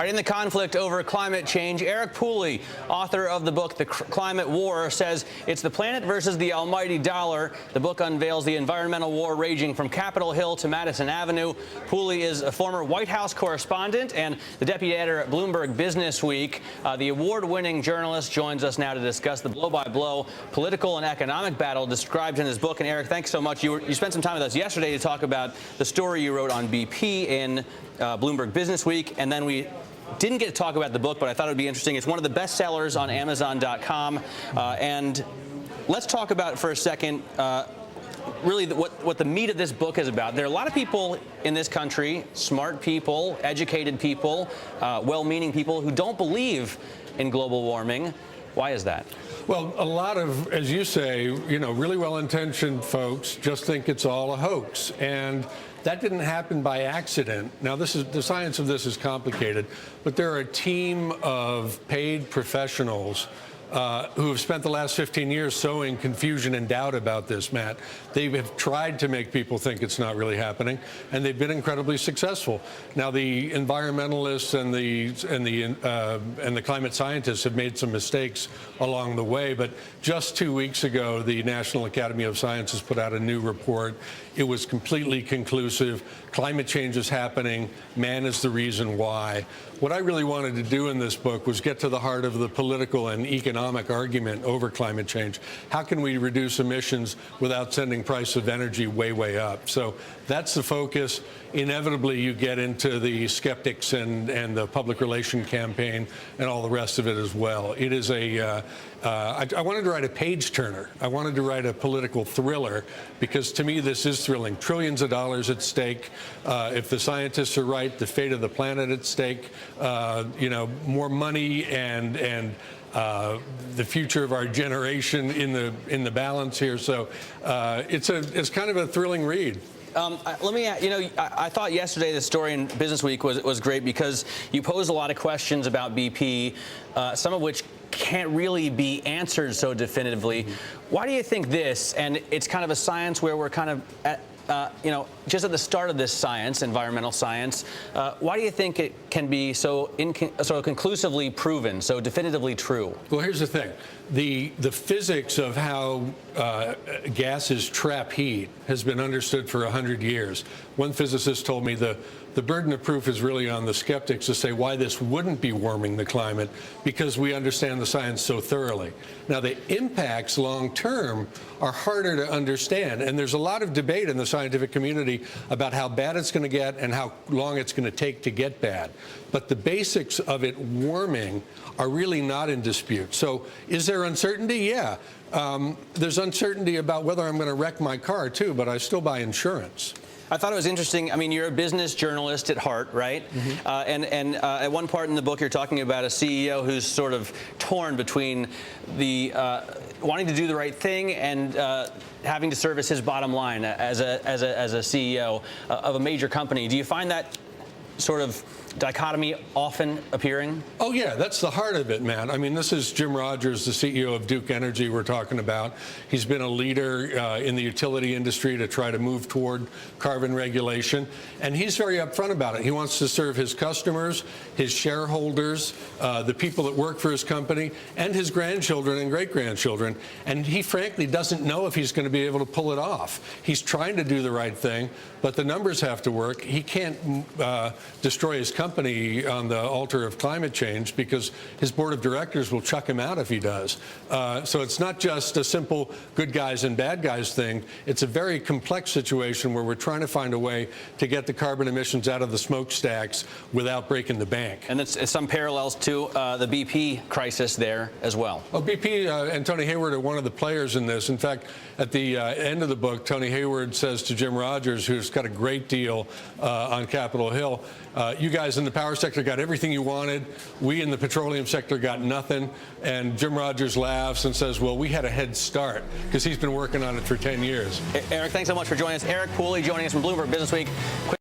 right, in the conflict over climate change, Eric Pooley, author of the book The Climate War, says it's the planet versus the almighty dollar. The book unveils the environmental war raging from Capitol Hill to Madison Avenue. Pooley is a former White House correspondent and the deputy editor at Bloomberg BusinessWeek. The award-winning journalist joins us now to discuss the blow-by-blow political and economic battle described in his book. And Eric, thanks so much. You spent some time with us yesterday to talk about the story you wrote on BP in Bloomberg BusinessWeek, and then we didn't get to talk about the book, but I thought it would be interesting. It's one of the best sellers on Amazon.com. And let's talk about for a second really what the meat of this book is about. There are a lot of people in this country, smart people, educated people, well-meaning people who don't believe in global warming. Why is that? Well, a lot of, as you say, really well-intentioned folks just think it's all a hoax. And that didn't happen by accident. Now, the science of this is complicated, but there are a team of paid professionals who have spent the last 15 years sowing confusion and doubt about this, Matt. They have tried to make people think it's not really happening, and they've been incredibly successful. Now, the environmentalists and the climate scientists have made some mistakes along the way, but just 2 weeks ago, the National Academy of Sciences put out a new report. It was completely conclusive. Climate change is happening. Man is the reason why. What I really wanted to do in this book was get to the heart of the political and economic argument over climate change. How can we reduce emissions without sending price of energy way, way up? So that's the focus. Inevitably, you get into the skeptics and the public relation campaign and all the rest of it as well. It is I wanted to write a page turner. I wanted to write a political thriller because to me this is thrilling. Trillions of dollars at stake. If the scientists are right, the fate of the planet at stake. More money and the future of our generation in the balance here. So it's kind of a thrilling read. Let me, I thought yesterday the story in BusinessWeek was great because you posed a lot of questions about BP, some of which can't really be answered so definitively. Why do you think this, and it's kind of a science where we're kind of at, just at the start of this science, environmental science, why do you think it can be so conclusively proven, so definitively true? Well, here's the thing. The physics of how gases trap heat has been understood for 100 years. One physicist told me the burden of proof is really on the skeptics to say why this wouldn't be warming the climate because we understand the science so thoroughly. Now, the impacts long-term are harder to understand, and there's a lot of debate in the scientific community about how bad it's going to get and how long it's going to take to get bad. But the basics of it warming are really not in dispute. So is there uncertainty? Yeah. There's uncertainty about whether I'm going to wreck my car, too, but I still buy insurance. I thought it was interesting. I mean, you're a business journalist at heart, right? And at one part in the book, you're talking about a CEO who's sort of torn between the wanting to do the right thing and having to service his bottom line as a CEO of a major company. Do you find that sort of dichotomy often appearing? Oh, yeah, that's the heart of it, man. I mean, this is Jim Rogers, the CEO of Duke Energy we're talking about. He's been a leader in the utility industry to try to move toward carbon regulation, and he's very upfront about it. He wants to serve his customers, his shareholders, the people that work for his company, and his grandchildren and great-grandchildren, and he frankly doesn't know if he's going to be able to pull it off. He's trying to do the right thing, but the numbers have to work. He can't destroy his company on the altar of climate change because his board of directors will chuck him out if he does. So it's not just a simple good guys and bad guys thing. It's a very complex situation where we're trying to find a way to get the carbon emissions out of the smokestacks without breaking the bank. And it's some parallels to the BP crisis there as well. Well, BP and Tony Hayward are one of the players in this. In fact, at the end of the book, Tony Hayward says to Jim Rogers, who's got a great deal on Capitol Hill, you guys in the power sector got everything you wanted. We in the petroleum sector got nothing. And Jim Rogers laughs and says, well, we had a head start because he's been working on it for 10 years. Eric, thanks so much for joining us. Eric Pooley joining us from Bloomberg BusinessWeek.